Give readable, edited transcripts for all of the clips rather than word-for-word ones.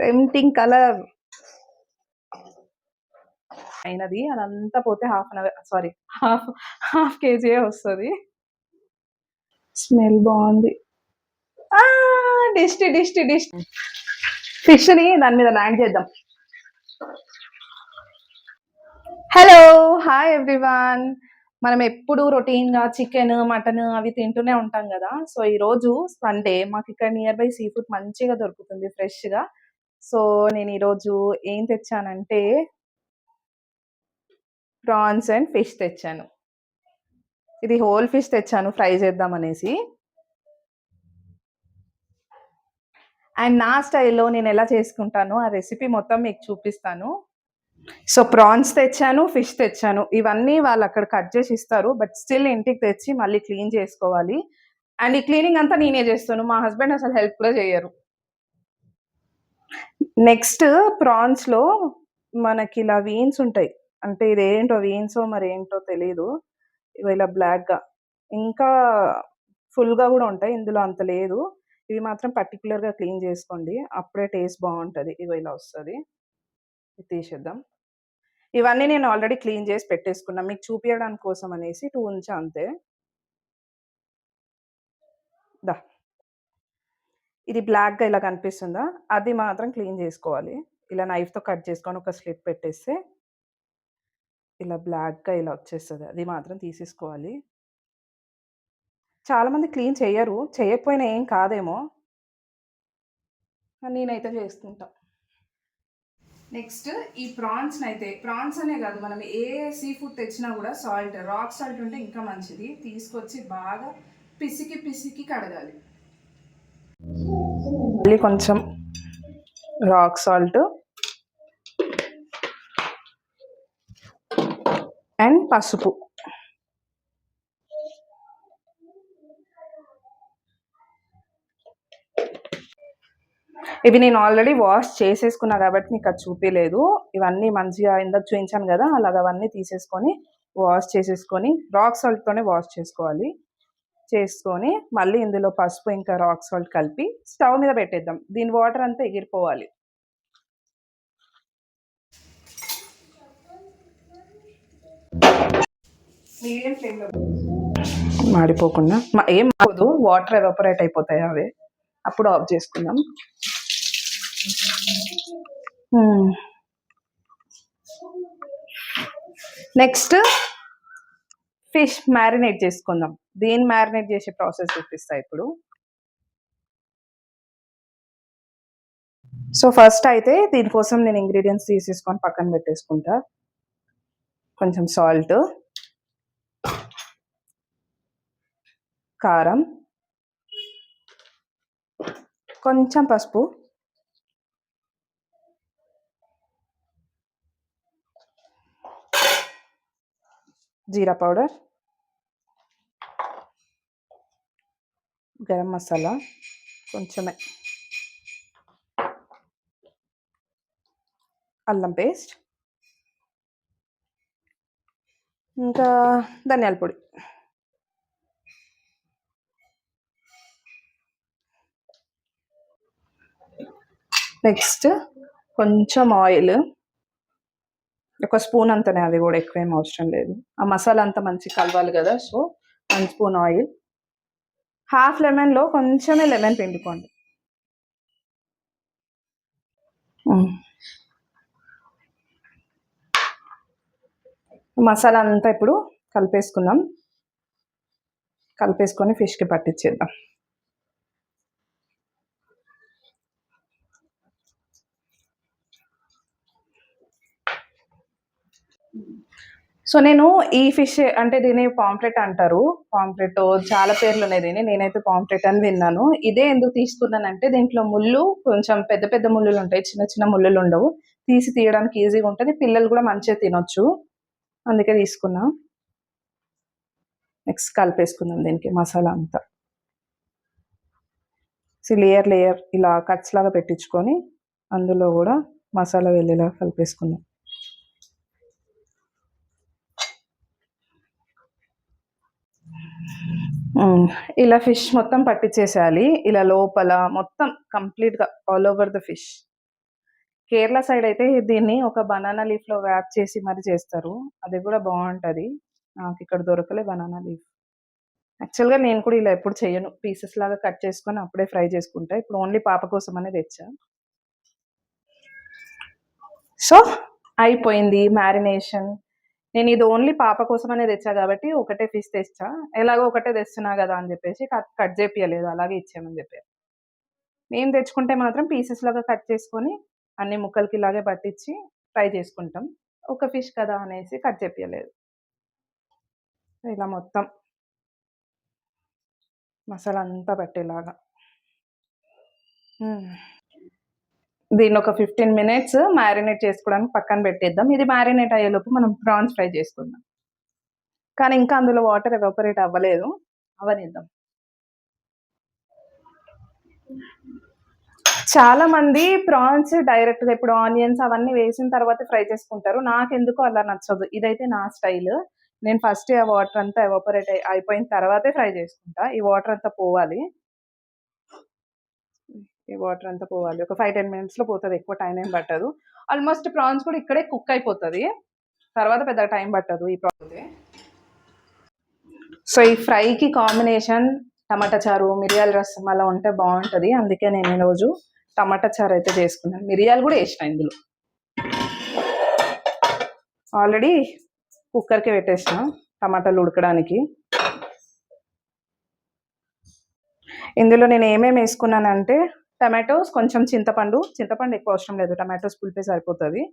Tempting colour అయినది అదంతా పోతే హాఫ్ కేజీయే వస్తుంది. స్మెల్ బాగుంది. డిష్ ఫిష్ని దాని మీద ల్యాండ్ చేద్దాం. Hello, hi everyone. మనం ఎప్పుడు రొటీన్గా చికెన్ మటన్ అవి తింటూనే ఉంటాం కదా. సో ఈరోజు సండే మాకు ఇక్కడ నియర్ బై సీ ఫుడ్ మంచిగా దొరుకుతుంది ఫ్రెష్గా. సో నేను ఈరోజు ఏం తెచ్చానంటే ప్రాన్స్ అండ్ ఫిష్ తెచ్చాను. ఇది హోల్ ఫిష్ తెచ్చాను ఫ్రై చేద్దాం అనేసి. అండ్ నా స్టైల్లో నేను ఎలా చేసుకుంటానో ఆ రెసిపీ మొత్తం మీకు చూపిస్తాను. సో ప్రాన్స్ తెచ్చాను, ఫిష్ తెచ్చాను. ఇవన్నీ వాళ్ళు అక్కడ కట్ చేసి ఇస్తారు, బట్ స్టిల్ ఇంటికి తెచ్చి మళ్ళీ క్లీన్ చేసుకోవాలి. అండ్ ఈ క్లీనింగ్ అంతా నేనే చేస్తాను, మా హస్బెండ్ అసలు హెల్ప్ కూడా చేయరు. నెక్స్ట్ ప్రాన్స్లో మనకి ఇలా వీన్స్ ఉంటాయి, అంటే ఇదేంటో వీన్సో మరి ఏంటో తెలీదు. ఇవి ఇలా బ్లాక్గా ఇంకా ఫుల్గా కూడా ఉంటాయి, ఇందులో అంత లేదు. ఇవి మాత్రం పర్టికులర్గా క్లీన్ చేసుకోండి, అప్పుడే టేస్ట్ బాగుంటుంది. ఇవి ఇలా వస్తుంది. ఇది తీసేద్దాం. ఇవన్నీ నేను ఆల్రెడీ క్లీన్ చేసి పెట్టేసుకున్నా, మీకు చూపించడానికి కోసం అనేసి 2 ఉంచా అంతే. దా, ఇది బ్లాక్గా ఇలా కనిపిస్తుందా, అది మాత్రం క్లీన్ చేసుకోవాలి. ఇలా నైఫ్తో కట్ చేసుకొని ఒక స్లిట్ పెట్టేస్తే ఇలా బ్లాక్గా ఇలా వచ్చేస్తుంది, అది మాత్రం తీసేసుకోవాలి. చాలామంది క్లీన్ చేయరు, చేయకపోయినా ఏం కాదేమో, నేనైతే చేసుకుంటా. నెక్స్ట్ ఈ ప్రాన్స్ అనే కాదు, మనం ఏ సీ ఫుడ్ తెచ్చినా కూడా రాక్ సాల్ట్ ఉంటే ఇంకా మంచిది. తీసుకొచ్చి బాగా పిసికి కడగాలి. మళ్ళీ కొంచెం రాక్ సాల్ట్ అండ్ పసుపు. ఇవి నేను ఆల్రెడీ వాష్ చేసేసుకున్నా కాబట్టి మీకు అది చూపించలేదు. ఇవన్నీ మంచిగా ఇందాక చూపించాను కదా, అలాగ అవన్నీ తీసేసుకొని వాష్ చేసేసుకొని రాక్ సాల్ట్తోనే వాష్ చేసుకోవాలి. చేసుకొని మళ్ళీ ఇందులో పసుపు ఇంకా రాక్ సాల్ట్ కలిపి స్టవ్ మీద పెట్టేద్దాం. దీని వాటర్ అంతా ఎగిరిపోవాలి. మీడియం ఫ్లేమ్లో మాడిపోకుండా, ఏం మాడదు, వాటర్ ఎవాపరేట్ అయిపోతాయి అవే, అప్పుడు ఆఫ్ చేసుకుందాం. నెక్స్ట్ ఫిష్ మ్యారినేట్ చేసుకుందాం. దీన్ని మ్యారినేట్ చేసే ప్రాసెస్ చూపిస్తా ఇప్పుడు. సో ఫస్ట్ అయితే దీనికోసం నేను ఇంగ్రీడియంట్స్ తీసేసుకొని పక్కన పెట్టేసుకుంటా. కొంచెం సాల్ట్, కారం, కొంచెం పసుపు, జీరా పౌడర్, గరం మసాలా కొంచెమే, అల్లం పేస్ట్, ఇంకా ధనియాల పొడి. నెక్స్ట్ కొంచెం ఆయిల్, ఒక స్పూన్ అంతనే, అది కూడా ఎక్కువ ఏం అవసరం లేదు. ఆ మసాలా అంతా మంచి కలవాలి కదా, సో 1 స్పూన్ ఆయిల్. హాఫ్ లెమన్లో కొంచెమే లెమన్ పిండుకోండి. మసాలా అంతా ఇప్పుడు కలిపేసుకుందాం. కలిపేసుకొని ఫిష్కి పట్టించేద్దాం. సో నేను ఈ ఫిష్ అంటే దీన్ని పాంప్లెట్ అంటారు. పాంప్లెట్ చాలా పేర్లు ఉన్నాయి దీన్ని, నేనైతే పాంప్లెట్ అని విన్నాను. ఇదే ఎందుకు తీసుకున్నానంటే దీంట్లో ముళ్ళు కొంచెం పెద్ద పెద్ద ముళ్ళులు ఉంటాయి, చిన్న చిన్న ముళ్ళులు ఉండవు. తీయడానికి ఈజీగా ఉంటుంది, పిల్లలు కూడా మంచిగా తినొచ్చు, అందుకే తీసుకున్నా. నెక్స్ట్ కలిపేసుకుందాం దీనికి మసాలా అంతా. లేయర్ ఇలా కట్స్ లాగా పెట్టించుకొని అందులో కూడా మసాలా వెళ్ళేలా కలిపేసుకుందాం. ఇలా ఫిష్ మొత్తం పట్టించేసేయాలి, ఇలా లోపల మొత్తం కంప్లీట్గా all over the fish. Kerala side అయితే దీన్ని ఒక బనానా లీఫ్‌లో వ్రాప్ చేసి మరి చేస్తారు. అది గూడా బావుంటది. నాకిక్కడ దొరకలే బనానా లీఫ్. యాక్చువల్‌గా నేను కూడా ఇలా ఎప్పుడు చెయ్యను. పీసెస్ లాగా కట్ చేసుకొని అప్పుడే ఫ్రై చేసుకుంటా. ఇప్పుడు ఓన్లీ పాప కోసమనే తెచ్చా. సో, అయిపోయింది మ్యారినేషన్. నేనిది ఓన్లీ పాప కోసమనే తెచ్చా గాబట్టి, ఒకటే పీస్ తెచ్చా. ఎలాగో ఒకటే తెస్తున్నా గదా అని జెప్పేసి కట్ కట్ జేపియలేదు. అలాగే ఇచ్చేయమని జెప్పా. మేము తెచ్చుకుంటే మాత్రం పీసెస్ లాగా కట్ చేసుకొని, అన్ని ముక్కలకి ఇలాగే పట్టిచ్చి ఫ్రై చేసుకుంటాం. ఒక ఫిష్ కదా అనేసి కట్ జేపియలేదు. ఇలా మొత్తం మసాలా అంతా పట్టేలాగా. హ్మ్. దీన్నొక 15 మినిట్స్ మ్యారినేట్ చేసుకోవడానికి పక్కన పెట్టేద్దాం. ఇది మ్యారినేట్ అయ్యేలోపు మనం ప్రాన్స్ ఫ్రై చేసుకుందాం. కానీ ఇంకా అందులో వాటర్ ఎవాపరేట్ అవ్వలేదు. అవ్వనిద్దాం. చాలా మంది ప్రాన్స్ డైరెక్ట్‌గా ఇప్పుడు ఆనియన్స్ అవన్నీ వేసిన తర్వాతే ఫ్రై చేసుకుంటారు. నాకెందుకో అలా నచ్చదు. ఇదైతే నా స్టైల్. నేను ఫస్ట్ ఆ వాటర్ అంతా ఎవాపరేట్ అయిపోయిన తర్వాతే ఫ్రై చేసుకుంటా. ఈ వాటర్ అంతా పోవాలి. ఈ వాటర్ అంతా పోవాలి. ఒక 5, 10 మినిట్స్‌లో పోతది. ఎక్కువ టైమ్ ఏం పట్టదు. ఆల్‌మోస్ట్ ప్రాన్స్ కూడా ఇక్కడే కుక్ అయిపోతది. తర్వాత పెద్దగా టైం పట్టదు ఈ ప్రాసెసే. సో, ఈ ఫ్రైకి కాంబినేషన్ టమాటా చారు, మిరియాల రసం అలా ఉంటే బావుంటది. అందుకే నేను ఈరోజు టమాటా చారు అయితే చేసుకున్నాను. మిరియాలు కూడా ఏసినా ఇందులో. ఆల్రెడీ కుక్కర్‌కి పెట్టేసిన టమాటాలు ఉడకడానికి. ఇందులో నేను ఏమేమి ఏసుకున్నానంటే టమాటోస్, కొంచెం చింతపండు ఎక్కువ అవసరం లేదు. టమాటోస్ పులిపే సరిపోతది.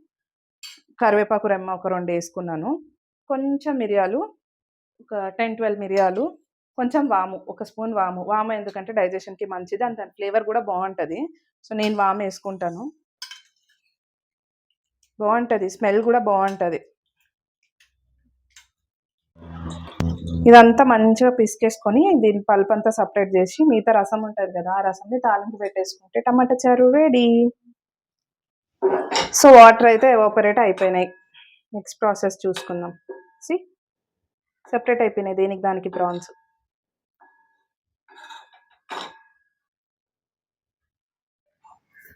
కరివేపాకు రెమ్మ ఒక 2 ఏసుకున్నాను. కొంచెం మిరియాలు, ఒక 10, 12 మిరియాలు, కొంచెం వాము, ఒక స్పూన్ వాము. వాము ఎందుకంటే డైజెషన్‌కి మంచిది. అండ్ దాని ఫ్లేవర్ గూడా బావుంటది. సో, నేను వామేసుకుంటాను. బావుంటది. స్మెల్ గూడా బావుంటది. ఇదంతా మంచిగా పిసికేసుకొని దీని పల్పంతా సెపరేట్ జేసి మిగతా రసం ఉంటది గదా! ఆ రసంని తాలింపు పెట్టేసుకుంటే టమాటా చారు రెడీ. సో, వాటర్ అయితే ఎవాపరేట్ అయిపోయినాయి. నెక్స్ట్ ప్రాసెస్ చూసుకుందాం. సీ సెపరేట్ అయిపోయినాయి దేనికి దానికి ప్రాన్స్.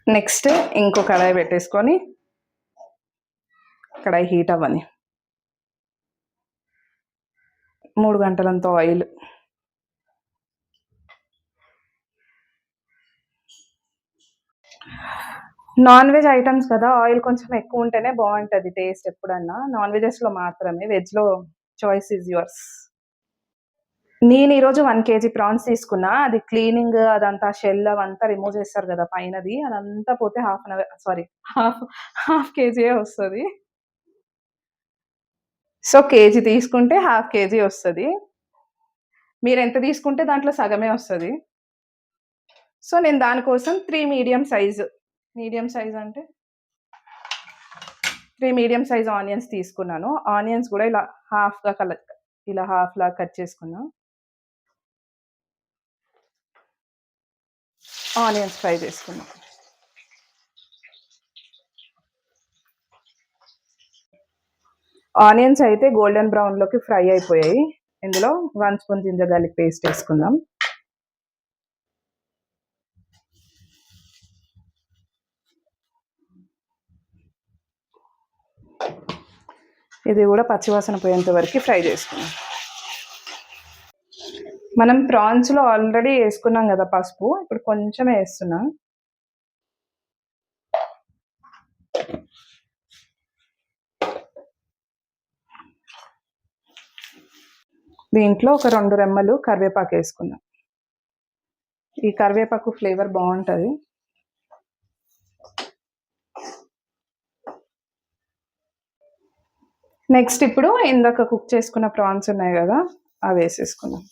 నెక్స్ట్ ఇంకో కడాయి పెట్టేసుకొని కడాయి హీట్ అవ్వని. 3 గంటలంత ఆయిల్. నాన్ వెజ్ ఐటెమ్స్ కదా! ఆయిల్ కొంచెం ఎక్కువ ఉంటేనే బావుంటది టేస్ట్ ఎప్పుడన్నా. నాన్ వెజెస్‌లో మాత్రమే. వెజ్‌లో చాయిస్ ఈస్ యువర్స్. నేను ఈరోజు 1 కేజీ ప్రాన్స్ తీసుకున్నా. అది క్లీనింగ్ అదంతా షెల్ అవంతా రిమూవ్ చేస్తారు గదా! పైనది. అదంతా పోతే half an hour sorry half half కేజీయే వస్తది. సో, కేజీ తీసుకుంటే హాఫ్ కేజీ వస్తది. మీరెంత తీసుకుంటే దాంట్లో సగమే వస్తది. సో, నేను దానికోసం 3 మీడియం సైజ్ అంటే 3 మీడియం సైజ్ ఆనియన్స్ తీసుకున్నాను. ఆనియన్స్ గూడా ఇలా ఇలా హాఫ్‌లా కట్ చేసుకున్నా. ఆనియన్స్ ఫ్రై చేసుకున్నా. ఆనియన్స్ అయితే గోల్డెన్ బ్రౌన్‌లోకి ఫ్రై అయిపోయాయి. ఇందులో 1 స్పూన్ జింజర్ గార్లిక్ పేస్ట్ ఏసుకుందాం. ఇది గూడా పచ్చివాసన పోయేంత వరకి ఫ్రై చేసుకుందాం. మనం ప్రాన్స్‌లో ఆల్రెడీ ఏసుకున్నాం గదా పసుపు. ఇప్పుడు కొంచెమే ఏస్తున్నా. దీంట్లో ఒక 2 రెమ్మలు కరివేపాకేసుకుందాం. ఈ కరివేపాకు ఫ్లేవర్ బావుంటది. నెక్స్ట్ ఇప్పుడు ఇందాక కుక్ చేసుకున్న ప్రాన్స్ ఉన్నాయి గదా! అవేసేసుకుందాం.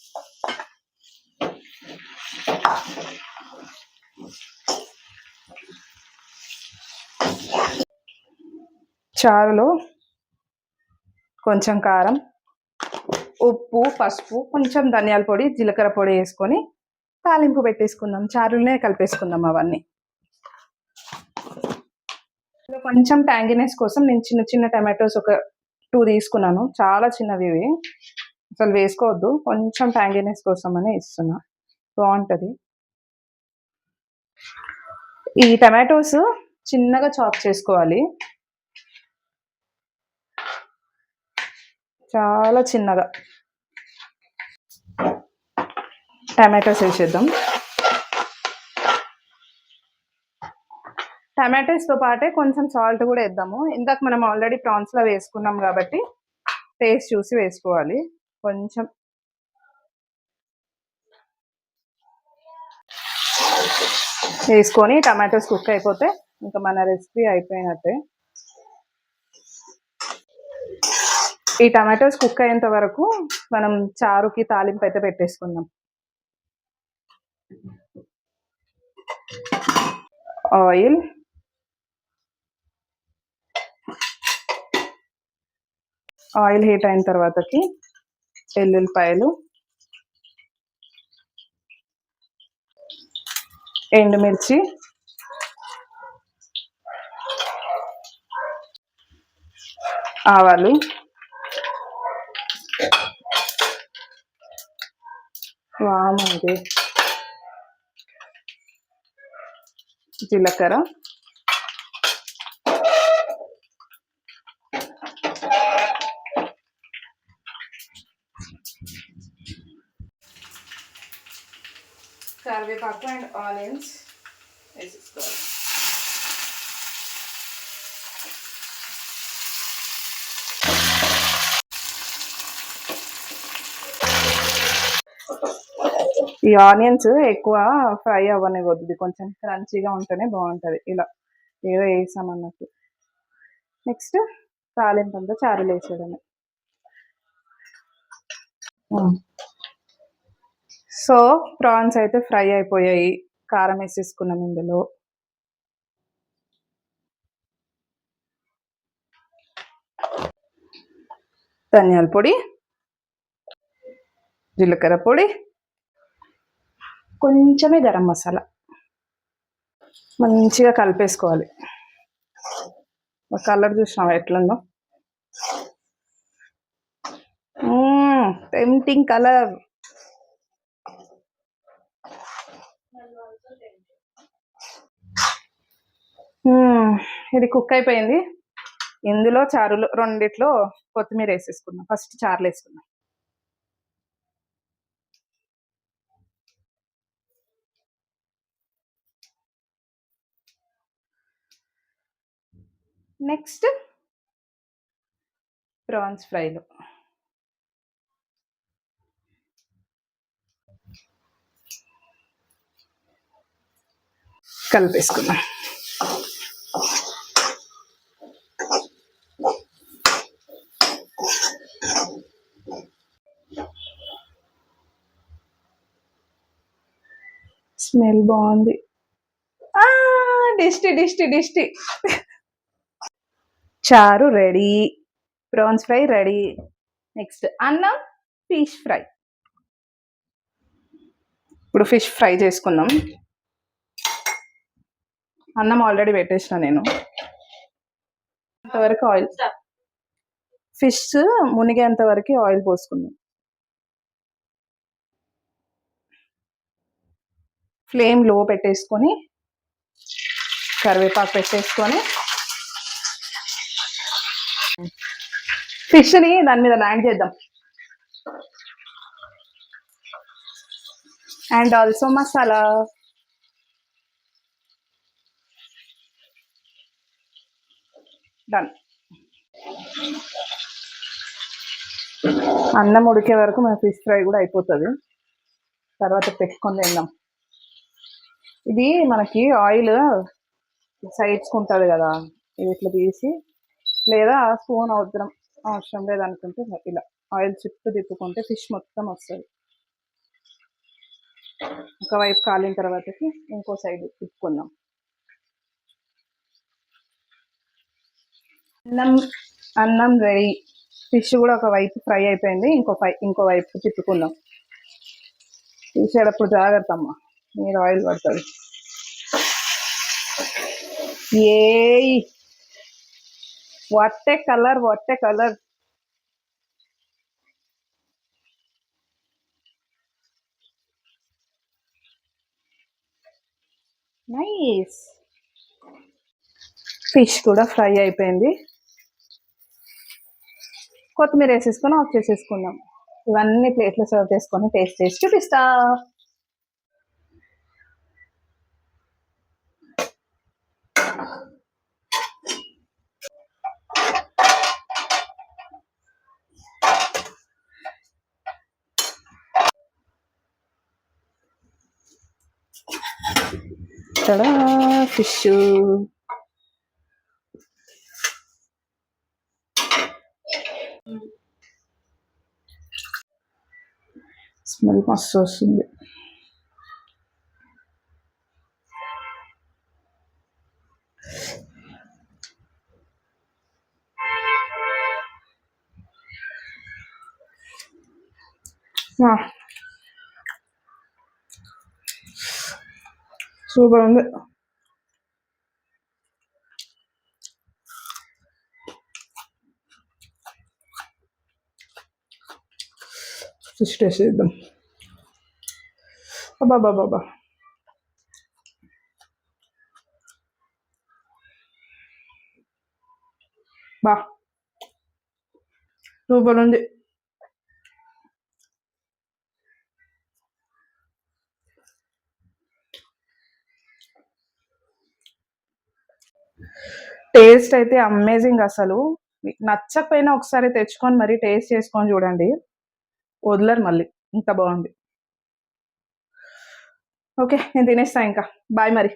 చారులో కొంచెం కారం, ఉప్పు, పసుపు, కొంచెం ధనియాల పొడి, జీలకర్ర పొడి ఏసుకొని తాలింపు పెట్టేసుకుందాం. చారులోనే కలిపేసుకుందాం అవన్నీ. ఇందులో కొంచెం ట్యాంగినెస్ కోసం నేను చిన్న చిన్న టమాటోస్ ఒక 2 తీసుకున్నాను. చాలా చిన్నవి ఇవి. అసలు వేసుకోవద్దు. కొంచెం ట్యాంగినెస్ కోసమని ఇస్తున్నా. బావుంటది. ఈ టమాటోస్ చిన్నగా చాప్ చేసుకోవాలి, చాలా చిన్నగా. టమాటోస్ వేసేద్దాం. టమాటోస్తో పాటే కొంచెం సాల్ట్ కూడా వేద్దాము. ఇందాక మనం ఆల్రెడీ ప్రాన్స్లో వేసుకున్నాం కాబట్టి టేస్ట్ చూసి వేసుకోవాలి. కొంచెం వేసుకొని టమాటోస్ కుక్ అయిపోతే ఇంకా మన రెసిపీ అయిపోయినట్టే. ఈ టమాటోస్ కుక్ అయ్యేంత వరకు మనం చారుకి తాలింపు అయితే పెట్టేసుకుందాం. ఆయిల్, ఆయిల్ హీట్ అయిన తర్వాతకి ఎల్లుల్లిపాయలు, ఎండుమిర్చి, ఆవాలు, వామంది, జీలకర్ర, కరివేపాకు అండ్ ఆనియన్స్ వేసేసుకోవాలి. ఈ ఆనియన్స్ ఎక్కువ ఫ్రై అవ్వనివ్వద్దు, కొంచెం క్రంచీగా ఉంటేనే బాగుంటుంది. ఇలా ఏదో వేసామన్నట్టు. నెక్స్ట్ తాలింపు అంతా చారులు వేసేయడమే. సో ప్రాన్స్ అయితే ఫ్రై అయిపోయాయి. కారం వేసేసుకున్నాం ఇందులో. ధనియాల పొడి, జీలకర్ర పొడి, కొంచెమే గరం మసాలా మంచిగా కలిపేసుకోవాలి. కలర్ చూసినావా ఎట్లుందో? Tempting colour. ఇది కుక్ అయిపోయింది. ఇందులో చారులు రెండిట్లో కొత్తిమీర వేసేసుకుందాం. ఫస్ట్ చారులు వేసుకుందాం. నెక్స్ట్ ప్రాన్స్ ఫ్రైలు కలిపేసుకుందాం. స్మెల్ బాగుంది. డిస్టి డిస్టి డిస్టి. చారు ready, prawns fry ready. Next అన్నం, ఫిష్ ఫ్రై. ఇప్పుడు ఫిష్ ఫ్రై చేసుకుందాం. అన్నం ఆల్రెడీ పెట్టేసిన నేను. అంతవరకు ఆయిల్, ఫిష్ మునిగేంత వరకు ఆయిల్ పోసుకుందాం. ఫ్లేమ్ లో పెట్టేసుకొని కరివేపాకు పెట్టేసుకొని ఫిష్ని దాని మీద ల్యాండ్ చేద్దాం. And also masala. డన్. అన్నం ఉడికే వరకు మన ఫిష్ ఫ్రై కూడా అయిపోతుంది. తర్వాత పెట్టుకొని తిందాం. ఇది మనకి ఆయిల్ సైడ్స్కి ఉంటుంది కదా, ఇది ఇట్లా తీసి, లేదా స్పూన్ అవసరం లేదనుకుంటే ఇలా ఆయిల్ చుట్టూ తిప్పుకుంటే ఫిష్ మొత్తం వస్తుంది. ఒకవైపు కాలిన తర్వాతకి ఇంకో సైడ్ తిప్పుకుందాం. అన్నం రెడీ. ఫిష్ కూడా ఒకవైపు ఫ్రై అయిపోయింది. ఇంకో వైపు తిప్పుకుందాం. తీసేటప్పుడు జాగ్రత్త అమ్మా, మీరు ఆయిల్ పడుతుంది. A what a colour, what a colour. Nice. Fish కూడా ఫ్రై అయిపోయింది. కొత్తిమీర వేసేసుకొని ఆఫ్ చేసేసుకుందాం. ఇవన్నీ ప్లేట్లో సర్వ్ చేసుకొని టేస్ట్ చేసి చూపిస్తా. తడా ఫిష్. స్మెల్ మస్తు వస్తుంది. సూపర్ ఉంది. ఫిష్ టేస్ట్ చేద్దాం. అబ్బాబాబా, బా సూపర్ ఉంది. టేస్ట్ అయితే అమేజింగ్. అసలు మీకు నచ్చకపోయినా ఒకసారి తెచ్చుకొని మరీ టేస్ట్ చేసుకొని చూడండి, వదలరు మళ్ళీ. ఇంత బాగుంది. ఓకే, నేను తినేస్తా ఇంకా. బాయ్ మరి.